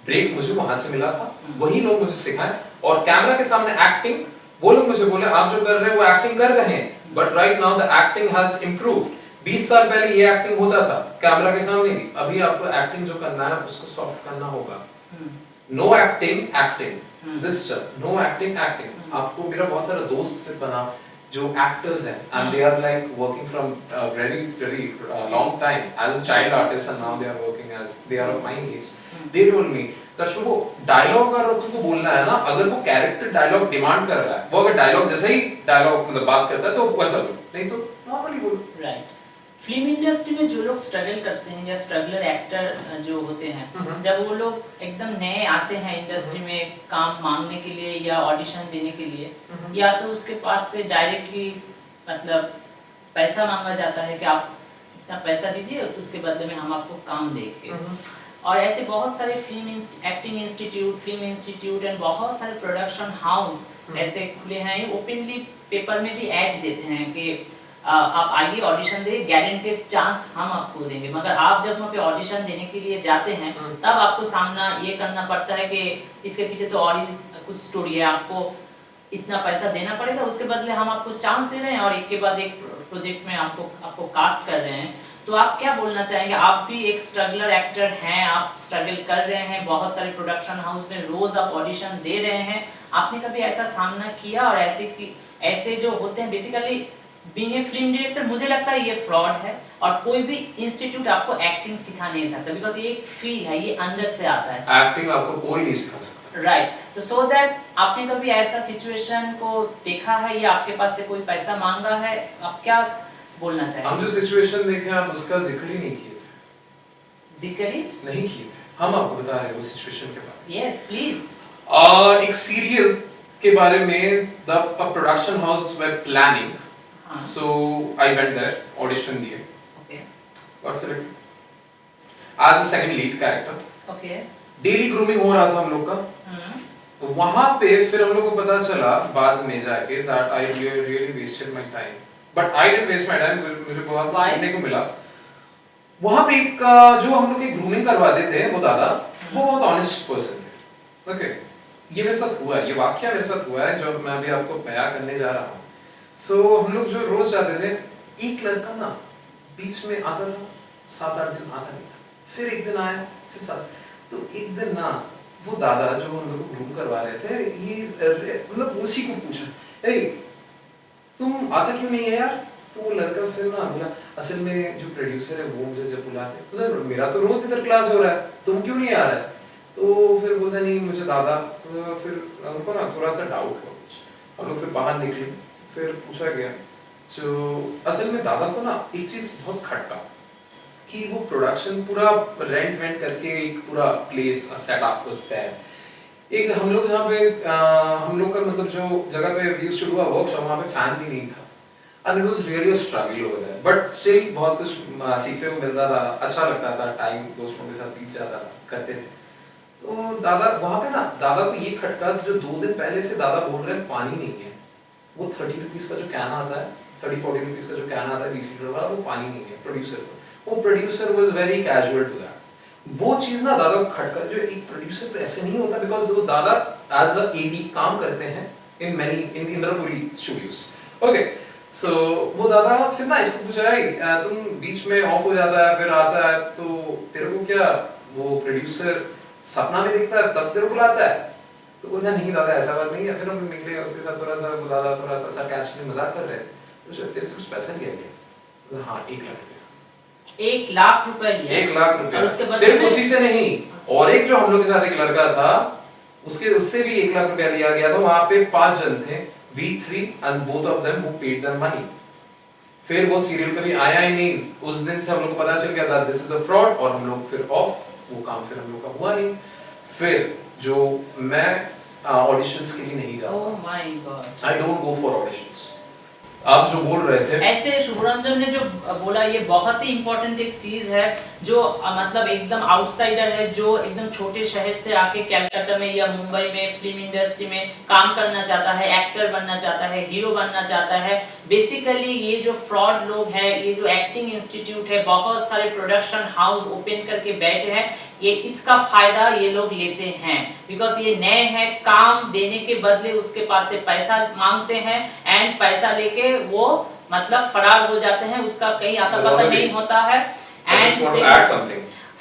Break मुझे वहाँ से मिला था, वही लोग मुझे सिखाए, और कैमरा के सामने एक्टिंग, वो लोग मुझे बोले आप जो कर रहे हैं वो एक्टिंग कर रहे हैं, but right now the acting has improved. 20 साल पहले ये एक्टिंग होता था कैमरा के सामने भी, अभी आपको एक्टिंग जो करना है उसको सॉफ्ट करना होगा. Know acting acting, this no acting acting. आपको मेरा बहुत सारा दोस्त बना जो actors हैं, and they are like working from a very long time as a child artist, and now they are working as, they are of my age. They told me that Shubho dialogue अगर तुमको बोलना है ना, अगर वो character dialogue demand कर रहा है, वो अगर डायलॉग जैसे ही डायलॉग मतलब बात करता है तो वैसा बोलो, नहीं तो नॉर्मली बोलो. राइट. फिल्म इंडस्ट्री में जो लोग स्ट्रगल करते हैं या स्ट्रगलर एक्टर जो होते हैं, जब वो लोग एकदम नए आते हैं इंडस्ट्री में काम मांगने के लिए या ऑडिशन देने के लिए, या तो उसके पास से डायरेक्टली मतलब पैसा मांगा जाता है कि आप इतना पैसा दीजिए उसके बदले में हम आपको काम देंगे. और ऐसे बहुत सारे film acting institute, film institute and बहुत सारे प्रोडक्शन हाउस ऐसे खुले हैं. ओपनली पेपर में भी ऐड देते हैं कि आप आइए ऑडिशन दे, गारंटेड चांस हम आपको देंगे. मगर आप जब वहाँ पे ऑडिशन देने के लिए जाते हैं तब आपको सामना ये करना पड़ता है कि इसके पीछे तो और ही कुछ स्टोरी है, आपको इतना पैसा देना पड़ेगा, उसके बदले हम आपको चांस दे रहे हैं और एक के बाद एक प्रोजेक्ट में आपको कास्ट कर रहे हैं. तो आप क्या बोलना चाहेंगे? आप भी एक स्ट्रगलर एक्टर हैं, आप स्ट्रगल कर रहे हैं, बहुत सारे प्रोडक्शन हाउस में रोज आप ऑडिशन दे रहे हैं. आपने कभी ऐसा सामना किया? और ऐसे जो होते हैं basically being a film director, मुझे लगता है ये फ्रॉड है और कोई भी इंस्टीट्यूट आपको एक्टिंग सिखा नहीं सकता, बिकॉज ये एक फील है, ये अंदर से आता है. एक्टिंग आपको कोई नहीं सिखा सकता. राइट. तो सो दैट आपने कभी ऐसा सिचुएशन को देखा है या आपके पास से कोई पैसा मांगा है? आप क्या बोलना चाहेंगे? हम जो सिचुएशन देखे आप उसका जिक्र ही नहीं किए थे. जिक्र ही नहीं किए थे. हम आपको बता रहे हैं वो सिचुएशन के बारे में. Yes please. एक सीरियल के बारे में the production house were planning. So I went there, audition दिए. Okay. Got selected as a second lead character. Okay. Daily grooming हो रहा था हम लोग का. वहाँ पे फिर हम लोग को पता चला बाद में जाके that I really wasted my time. But I didn't waste my time. मुझे बहुत कुछ सीखने को मिला. वहाँ पे एक जो हम लोग की grooming करवाते थे वो दादा, वो बहुत honest person थे. Okay. ये मेरे साथ हुआ है, ये वाक्य मेरे साथ हुआ है जो मैं अभी आपको बयां करने जा रहा हूँ. So हम लोग जो रोज जाते थे, एक लड़का ना बीच में आता था, 7-8 दिन आता नहीं था, फिर एक दिन आया, फिर 7. तो एक दिन ना वो दादा जो हम लोग को ग्रूम करवा रहे थे, ये मतलब उसी को पूछा, ए तुम आता क्यों नहीं है यार? तो वो लड़का फिर ना बोला, असल में जो प्रोड्यूसर है वो मुझे जब बुलाते, मतलब मेरा तो रोज इधर क्लास हो रहा है, तुम क्यों नहीं आ रहा है? तो फिर बोलता नहीं मुझे दादा. तो फिर उनको ना थोड़ा सा डाउट हुआ कुछ. हम लोग फिर बाहर निकले, फिर पूछा गया. तो असल में दादा को ना एक चीज बहुत खटका कि वो प्रोडक्शन पूरा रेंट करके एक पूरा प्लेस सेटअप होता है. एक हम लोग जहाँ पे हम लोग का मतलब जो जगह पे we used to do a workshop, वहाँ पे फैन भी नहीं था. And it was really a struggle over there, but still बहुत कुछ सीखने को मिलता था, अच्छा लगता था, टाइम दोस्तों के साथ बीत जाता था, करते थे. तो दादा वहाँ पे ना दादा को ये खटका जो 2 दिन पहले से दादा बोल रहे हैं पानी नहीं है, वो 30 रुपीस का जो कैन आता है, 30-40 रुपीस का जो कैन आता है 20 लीटर वाला, वो पानी नहीं है प्रोड्यूसर का। वो producer was very casual to that. वो चीज ना दादा खटका, जो एक प्रोड्यूसर तो ऐसे नहीं होता, बिकॉज वो दादा एज अ एडी काम करते हैं in many in Indrapuri studios. Okay, so वो दादा फिर ना इसको पूछा है तुम बीच में ऑफ हो जाता है फिर आता है, तो तेरे को क्या वो प्रोड्यूसर सपना में दिखता है तब तेरे को लाता है? तो बोला नहीं दादा ऐसा बात नहीं है। फिर हम निकले, उसके साथ थोड़ा सा दादा थोड़ा सा सरकास्टिकली मजाक कर रहे थे, तो तेरे से कुछ पैसा लिया गया? हाँ 1 लाख रुपया। 1 लाख रुपए लिया? 1 लाख रुपया। और उसके बदले सिर्फ में उसी से नहीं, और एक जो हम लोग के साथ एक लड़का था, उससे भी 1 लाख रुपया लिया गया था। वहां पे 5 जन थे, we 3 and both of them who paid them money। फिर वो सीरियल कभी आया ही नहीं। उस दिन से हम लोग को पता चल गया था दिस इज अ फ्रॉड, और हम लोग फिर ऑफ, वो काम फिर हम लोग का हुआ नहीं। फिर जो मैं ऑडिशंस के लिए नहीं जाता, oh my God, I don't go for auditions. आप जो बोल रहे थे ऐसे शुभरंजन ने जो बोला ये बहुत ही इंपॉर्टेंट एक चीज है, जो मतलब एकदम आउटसाइडर है, जो एकदम छोटे शहर से आके कलकत्ता में या मुंबई में फिल्म इंडस्ट्री में काम करना चाहता है, एक्टर बनना चाहता है, हीरो बनना चाहता है। बेसिकली ये जो फ्रॉड लोग हैं, ये जो एक्टिंग इंस्टीट्यूट है, बहुत सारे प्रोडक्शन हाउस ओपन करके बैठे हैं, ये इसका फायदा ये लोग लेते हैं। बिकॉज ये नए हैं, काम देने के बदले उसके पास से पैसा मांगते हैं, एंड पैसा लेके वो मतलब फरार हो जाते हैं, उसका कहीं आता पता नहीं होता है।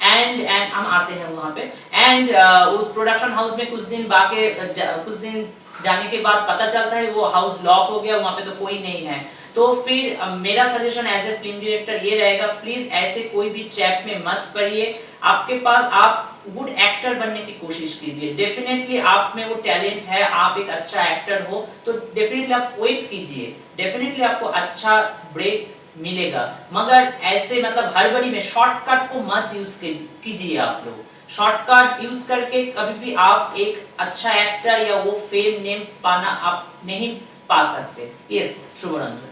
एंड हम आते हैं वहां पे, एंड उस प्रोडक्शन हाउस में कुछ दिन जाने के बाद पता चलता है वो हाउस लॉक हो गया, वहां पे तो कोई नहीं है। तो फिर मेरा suggestion as a film director ये रहेगा, प्लीज ऐसे कोई भी ट्रैप में मत पड़िए। आपके पास, आप गुड एक्टर बनने की कोशिश कीजिए, डेफिनेटली आप में वो टैलेंट है, आप एक अच्छा एक्टर हो, तो डेफिनेटली आप वेट कीजिए, डेफिनेटली आपको अच्छा ब्रेक मिलेगा। मगर ऐसे मतलब हड़बड़ी में शॉर्टकट को मत यूज कीजिए। आप लोग शॉर्टकट यूज करके कभी भी आप एक अच्छा एक्टर या वो फेम नेम पाना आप नहीं पा सकते। Yes Shubhranjan.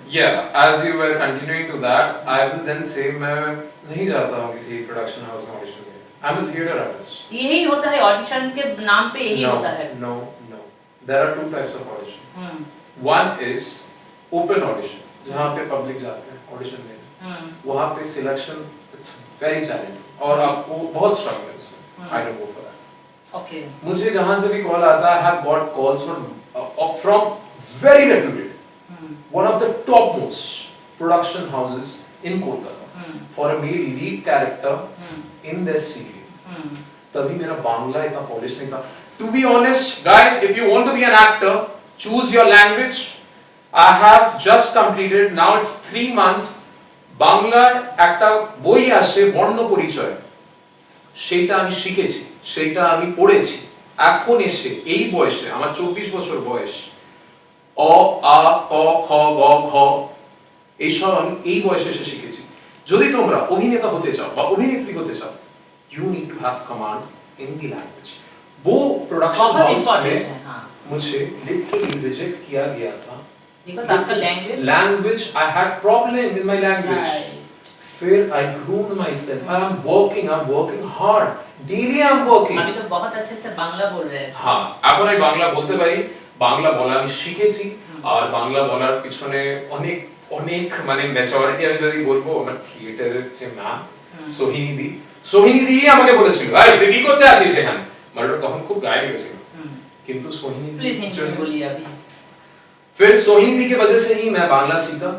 as you were continuing to that, I will then say मैं नहीं जाता हूँ किसी प्रोडक्शन हाउस में ऑडिशन देने। I'm a theater artist। यही होता है ऑडिशन के नाम पे, यही होता है। No, there are 2 types of audition। One is open audition, जहाँ पे पब्लिक जाते हैं ऑडिशन देने। वहाँ पे सिलेक्शन इट्स वेरी चैलेंजिंग, और आपको बहुत स्ट्रगल है इसमें। I don't go for that। Okay। मुझे जहाँ से भी कॉल आता है, I have got calls from very reputed, one of the topmost production houses in Kolkata for a male lead character in their serial। तभी मेरा बांग्ला इतना पॉलिश नहीं था। To be honest, guys, if you want to be an actor, choose your language। I have just completed, now it's 3 months, Bangla একটা বই আসে বর্ণ পরিচয়, সেটা আমি শিখেছি, সেটা আমি পড়েছি। এখন এসে এই বয়সে, আমার 24 বছর বয়স, অ আ ক খ গ ঘ এইসব আমি এই বয়সে এসে শিখেছি। যদি তোমরা অভিনেতা হতে চাও বা অভিনেত্রী হতে চাও, you need to have command in the language। वो प्रोडक्शन हाउस में मुझे लिटरली रिजेक्ट किया गया था बिकॉज़ आपका language, I had problem in my language. फिर I groomed myself, I am working hard, daily I am working। अभी तो बहुत अच्छे से बांग्ला बोल रहे हैं। हाँ, এখন আমি বাংলা বলতে পারি, বাংলা বলা আমি শিখেছি, আর বাংলা বলার পিছনে অনেক অনেক মানে ম্যাচুরিটি, আমি যদি বলবো আমার থিয়েটারের যে ম্যাম সোহিনী দি আমাকে বলেছিল, ভাই তুই কি করতে আছিস এখানে, মানে তখন খুব গায়ে লেগেছিল, কিন্তু সোহিনী प्लीज हिंदी में बोलिए अभी। फिर सोहिनी दी की वजह से ही मैं बांग्ला सीखा,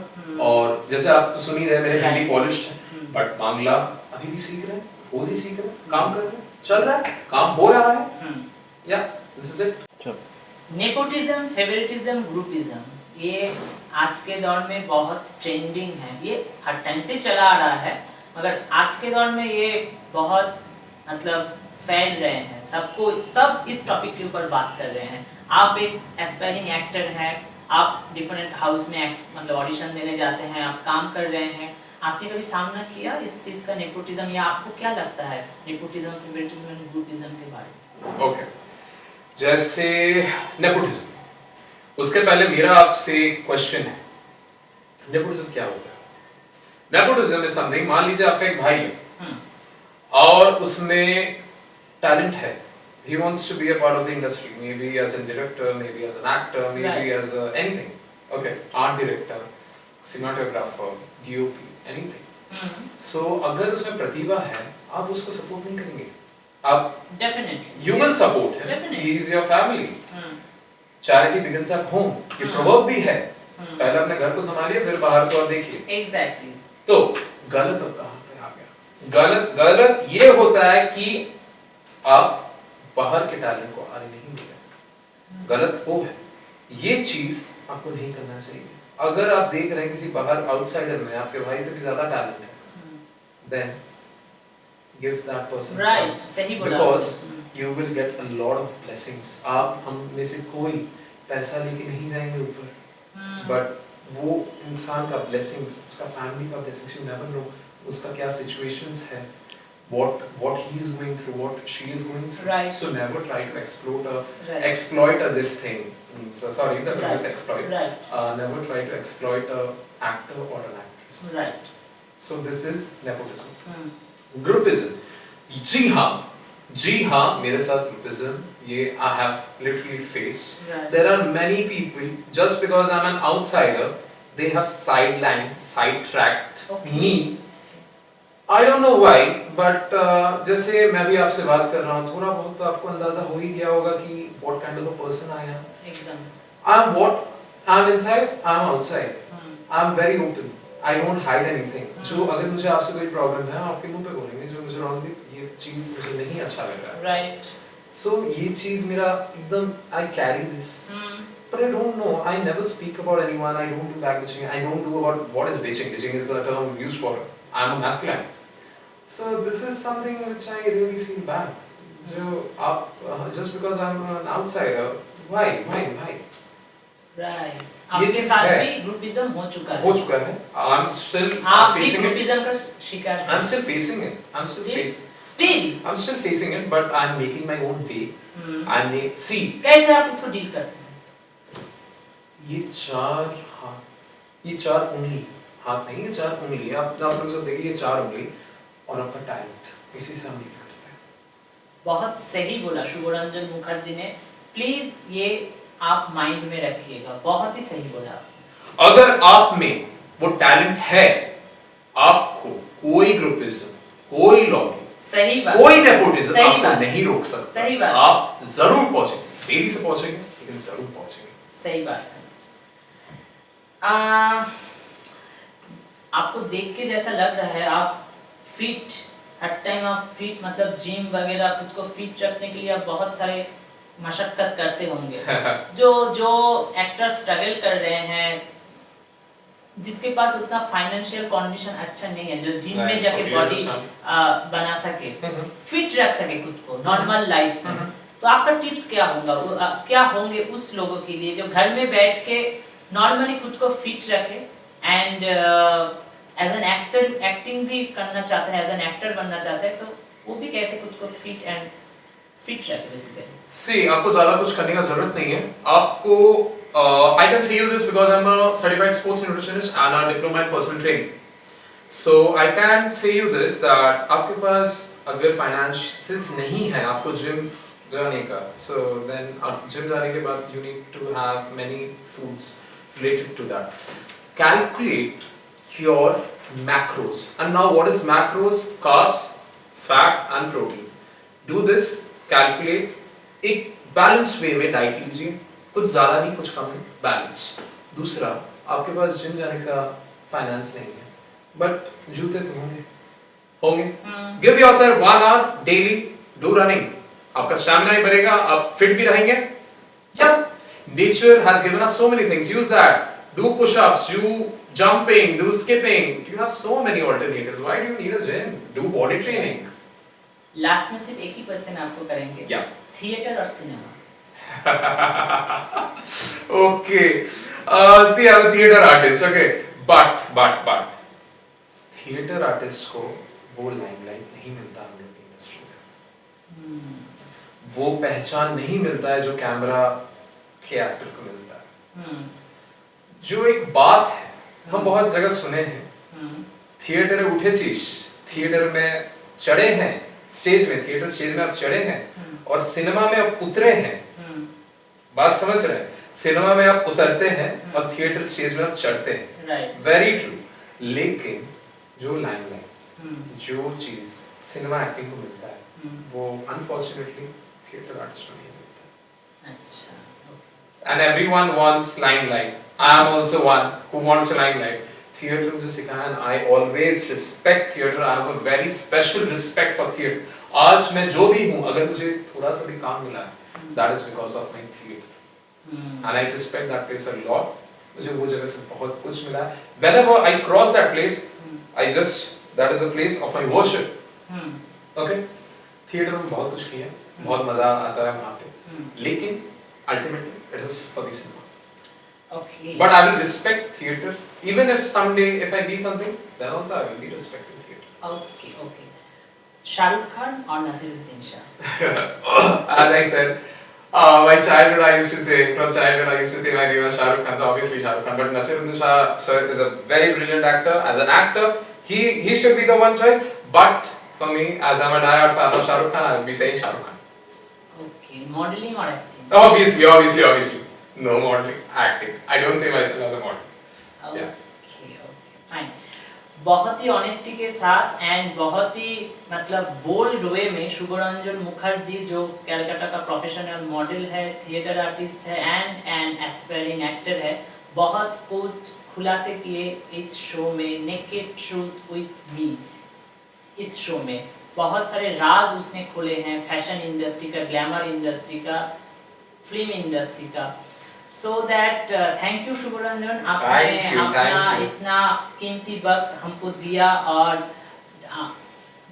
और जैसे आप तो सुन ही रहे मेरे हिंदी पॉलिश्ड है, बट बांग्ला अभी भी सीख रहे हैं, रोज ही सीख रहे हैं, काम कर रहे हैं, चल रहा है, काम हो रहा है। या this is it. Nepotism, favouritism, groupism, ये आज के दौर में बहुत ट्रेंडिंग है। ये हर टाइम से चला आ रहा है, मगर आज के दौर में ये बहुत मतलब फैल रहे हैं। सब इस टॉपिक के ऊपर बात कर रहे हैं। आप एक एस्पायरिंग एक्टर हैं, आप डिफरेंट हाउस में मतलब ऑडिशन देने जाते हैं, आप काम कर रहे हैं, आपने कभी सामना किया इस चीज का, नेपोटिज्म, या आपको क्या लगता है नेपोटिज्म, फेवरेटिज्म एंड ग्रुपिज्म के बारे में? ओके, जैसे नेपोटिज्म, उसके पहले मेरा आपसे क्वेश्चन है, नेपोटिज्म क्या होता है? नेपोटिज्म इज समथिंग, मान लीजिए आपका एक भाई है और उसमें टैलेंट है, he wants to be a part of the industry, maybe as a director, maybe as an actor, maybe as anything, okay, art director, cinematographer, DOP, anything. So अगर उसमें प्रतिभा है, आप उसको सपोर्ट नहीं करेंगे, आप डेफिनेटली human support है, Definitely. he is your family. Charity begins at home, ये proverb भी है, पहले अपने घर को संभालिए फिर बाहर को और देखिए. एग्जैक्टली तो गलत अब कहाँ पे आ गया? गलत ये होता है कि आप बाहर के टैलेंट को आने नहीं दे रहे. गलत वो है, ये चीज आपको नहीं करना चाहिए. अगर आप देख रहे हैं किसी बाहर आउटसाइडर में आपके भाई से भी ज्यादा टैलेंट है, then give that person a right chance, सही बोला because you will get a lot of blessings. आप हम में से कोई पैसा लेके नहीं जाएंगे ऊपर, but वो इंसान का blessings, उसका फैमिली का blessings, you never know उसका क्या situations है, what he is going through, what she is going through. Right. So never try to Right. exploit this thing. So sorry, the term is Right. exploit. Right Never try to exploit a actor or an actress. Right So this is nepotism. Groupism. जी हाँ मेरे साथ groupism ये I have literally faced. Right. There are many people just because I'm an outsider, they have sidetracked Okay. me. I don't know why, but जैसे मैं भी आपसे बात कर रहा हूँ, थोड़ा बहुत तो आपको अंदाजा हो ही गया होगा कि what kind of a person I am. एकदम I'm inside, I'm outside. I'm very open. I don't hide anything. जो अगर मुझे आपसे कोई प्रॉब्लम है, आपके मुंह पे बोलेंगे, जो मुझे रॉन्ग ये चीज मुझे नहीं अच्छा लग रहा है. राइट So ये चीज मेरा एकदम I carry this. But I don't know. I never speak about anyone. I don't do back bitching. I don't do about what is bitching. Bitching is the term used for it. I'm a masculine. So this is something which I really feel bad. जो आप just because I'm an outsider, why? Right ये आपके चीज साथ है. भी groupism हो चुका है हो चुका है. I'm still आप भी facing it. ग्रुपिज्म का शिकार हैं I'm still facing it. I'm still facing it, but I'm making my own way. I make see. कैसे आप इसको डील करते हैं ये चार हाथ, ये चार उंगली, हाथ नहीं, ये चार उंगली. आप लोग सब देखिए, ये चार उंगली और आपका टैलेंट, इसी से हम डील करते हैं. बहुत सही बोला शुभरंजन मुखर्जी ने. प्लीज ये आप माइंड में रखिएगा, बहुत ही सही बोला आपने. अगर आप में वो टैलेंट है, आपको कोई ग्रुपिज्म, कोई लॉबी, सही बात कोई नेपोटिज्म सही आपको बात. नहीं रोक सकता. सही बात. आप जरूर पहुंचेंगे, देरी से पहुंचेंगे लेकिन जरूर पहुंचेंगे. सही बात है. आपको देख के जैसा लग रहा है आप फिट, हर टाइम आप फिट, मतलब जिम वगैरह खुद को फिट रखने के लिए आप बहुत सारे मशक्कत करते होंगे. जो एक्टर स्ट्रगल कर रहे हैं, जिसके पास उतना फाइनेंशियल कंडीशन अच्छा नहीं है, जो जिम में जाके बॉडी बना सके, फिट रख सके खुद को नॉर्मल लाइफ में, तो आपका टिप्स क्या होंगे उस लोगों के लिए जो घर में बैठ के नॉर्मली खुद को फिट रखे and as an actor acting भी करना चाहता है, एज एन एक्टर बनना चाहता है, तो वो भी कैसे खुद को फिट रखे बेसिकली. सी आपको ज्यादा कुछ करने का जरूरत नहीं है. आपको I can say you this because I'm a certified sports nutritionist and a diploma in personal training. So I can say you this that आपके पास अगर finances नहीं है आपको जिम जाने का, so then जिम जाने के बाद you need to have many foods related to that. Calculate your macros. And now what is macros? Carbs, fat and protein. Do this, calculate. एक balanced way में डाइट लीजिए, कुछ ज्यादा नहीं कुछ कम नहीं, बैलेंस. दूसरा, आपके पास जिम जाने का फाइनेंस नहीं है, बट जूते तो होंगे. Give yourself 1 hour daily, do running. आपका स्टैमिना भी बढ़ेगा, आप फिट भी रहेंगे. या nature has given us so many things, use that. Do push ups, do jumping, do skipping. You have so many alternatives. Why do you need a gym? Do body training. Last में सिर्फ एक ही question आपको करेंगे. Yeah. Theatre और cinema. Okay. See, I'm a theater artist. Okay. But theater artist को वो limelight नहीं मिलता हम लोग की इंडस्ट्री में. वो पहचान नहीं मिलता है जो कैमरा के एक्टर को मिलता है. जो एक बात है, हम बहुत जगह सुने हैं. थिएटर में उठे चीज, थिएटर में चढ़े हैं, स्टेज में, थिएटर स्टेज में आप चढ़े हैं और सिनेमा में आप उतरे हैं. बात समझ रहे हैं. सिनेमा में आप उतरते हैं और थिएटर स्टेज में आप चढ़ते हैं, राइट, वेरी ट्रू। लेकिन जो लाइमलाइट, जो चीज सिनेमा एक्टिंग को मिलता है, वो अनफॉर्चुनेटली थिएटर आर्टिस्ट को नहीं मिलता। अच्छा, and everyone wants limelight, I am also one who wants limelight. Theatre मुझे सिखाया, and I always respect theatre, I have a very special respect for theatre. आज मैं जो भी हूं, अगर मुझे थोड़ा सा भी काम मिला है, that is because of my theatre, and I respect that place a lot. मुझे वो जगह से बहुत कुछ मिला है। Whenever I cross that place, that is a place of my worship. Okay? Theatre में बहुत कुछ किया, बहुत मजा आता है वहाँ पे, लेकिन ultimately it is for the cinema. Okay. But I will respect theatre, even if someday if I be something, then also I will be respecting theatre. Okay, okay. Shahrukh Khan और Naseeruddin Shah. As I said, my childhood I used to say, from childhood I used to say my name was Shahrukh Khan, so obviously Shahrukh Khan. But Nasiruddin Shah sir is a very brilliant actor. As an actor, he should be the one choice. But for me, as I'm a diehard fan of Shahrukh Khan, I will be saying Shahrukh Khan. Okay, modeling or acting? Obviously. No modeling, acting. I don't say myself as a model. Okay, okay, fine. बहुत ही honesty के साथ and बहुत ही मतलब bold वे में शुभरंजन मुखर्जी, जो कलकत्ता का professional model है, theatre artist है एंड एन एस्पायरिंग एक्टर है, बहुत कुछ खुलासे किए इस शो में, नेकेड ट्रूथ विद मी। इस शो में बहुत सारे राज उसने खोले हैं, फैशन इंडस्ट्री का, ग्लैमर इंडस्ट्री का, फिल्म इंडस्ट्री का। So that thank you Shubhranjan, आपने अपना इतना कीमती वक्त हमको दिया। और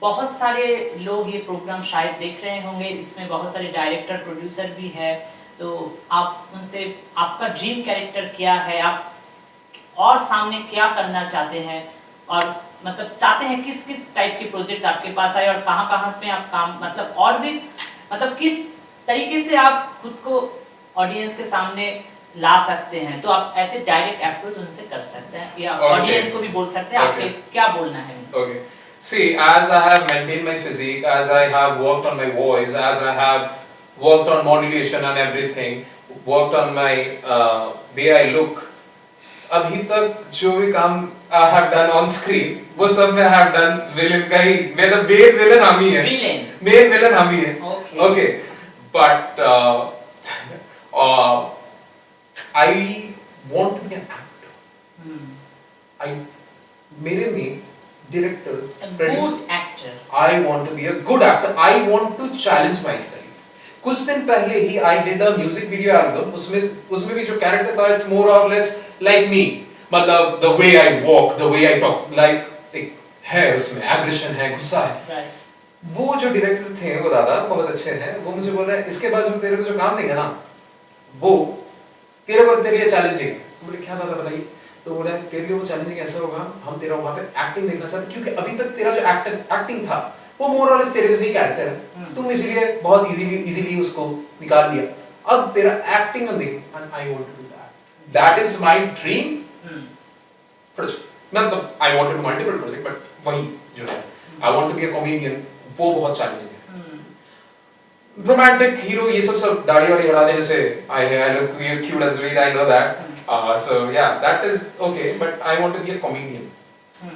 बहुत सारे लोग ये प्रोग्राम शायद देख रहे होंगे, इसमें बहुत सारे डायरेक्टर प्रोड्यूसर भी है, तो आप उनसे आपका ड्रीम कैरेक्टर क्या है, आप और सामने क्या करना चाहते हैं, और मतलब चाहते हैं किस किस टाइप के प्रोजेक्ट आपके पास आए और कहाँ कहाँ पे आप काम, मतलब और भी मतलब किस तरीके से आप खुद को ऑडियंस के सामने ला सकते हैं, तो आप ऐसे डायरेक्ट अप्रोच उनसे कर सकते हैं या ऑडियंस को भी बोल सकते हैं आपके क्या बोलना है। Okay. See, as I have maintained my physique, as I have worked on my voice, as I have worked on modulation and everything, worked on my way I look, अभी तक जो भी काम I have done on screen, वो सब मैं have done villain का ही, मेरा main villain हम ही है, main villain हम ही है। Okay. But I want to be an actor. मेरे में directors, good actor. I want to be a good actor. I want to challenge myself. कुछ दिन पहले ही I did a music video album. उसमें भी जो character था, it's more or less like me. मतलब the way I walk, the way I talk, like एक है उसमें aggression है, गुस्सा है। Right. वो जो डायरेक्टर थे वो दादा बहुत अच्छे हैं, वो मुझे बोल रहे हैं इसके बाद जो तेरे को जो काम देंगे ना, वो तेरे को तेरे लिए चैलेंजिंग। बोले क्या दादा बताइए, तो बोला तेरे लिए वो चैलेंजिंग ऐसा होगा, हम तेरा वहाँ पे एक्टिंग देखना चाहते, क्योंकि अभी तक तेरा जो एक्टिंग था वो मोर और लेस तेरे जैसे ही कैरेक्टर है, तुम इसीलिए बहुत इजीली उसको निकाल दिया। अब तेरा एक्टिंग में देख, and I want to do that, that is my dream project. मतलब I want to do multiple project, but वही जो है I want to be a comedian, वो बहुत चैलेंजिंग है। रोमांटिक हीरो ये सब दाढ़ी वाड़ी हटा देने से I look cute and sweet, I know that. So yeah, that is okay, but I want to be a comedian.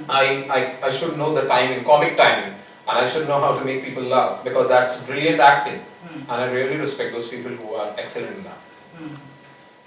I should know the timing, comic timing, and I should know how to make people laugh, because that's brilliant acting, and I really respect those people who are excellent in that.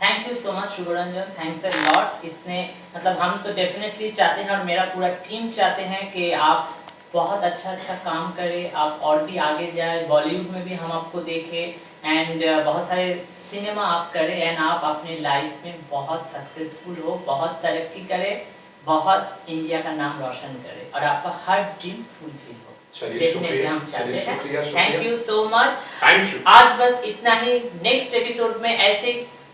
Thank you so much Shubhranjan, thanks a lot. इतने मतलब हम तो definitely चाहते हैं और मेरा पूरा team चाहते हैं कि आप बहुत अच्छा काम करें, आप और भी आगे जाए, बॉलीवुड में भी हम आपको देखें एंड बहुत सारे सिनेमा आप करें एंड आप अपने लाइफ में बहुत सक्सेसफुल हो, बहुत तरक्की करें, बहुत इंडिया का नाम रोशन करें और आपका हर ड्रीम फुलफिल हो। चलिए हम चाहते हैं। शुक्रिया। Thank you so much. Thank you. आज बस इतना ही। नेक्स्ट एपिसोड में ऐसे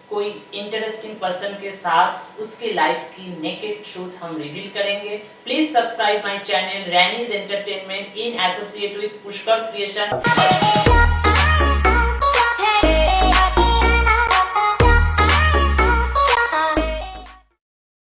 कोई इंटरेस्टिंग पर्सन के साथ उसके लाइफ की नेकेड ट्रूथ हम रिवील करेंगे। Please subscribe my channel Rainy's entertainment in associate with Pushkar creation.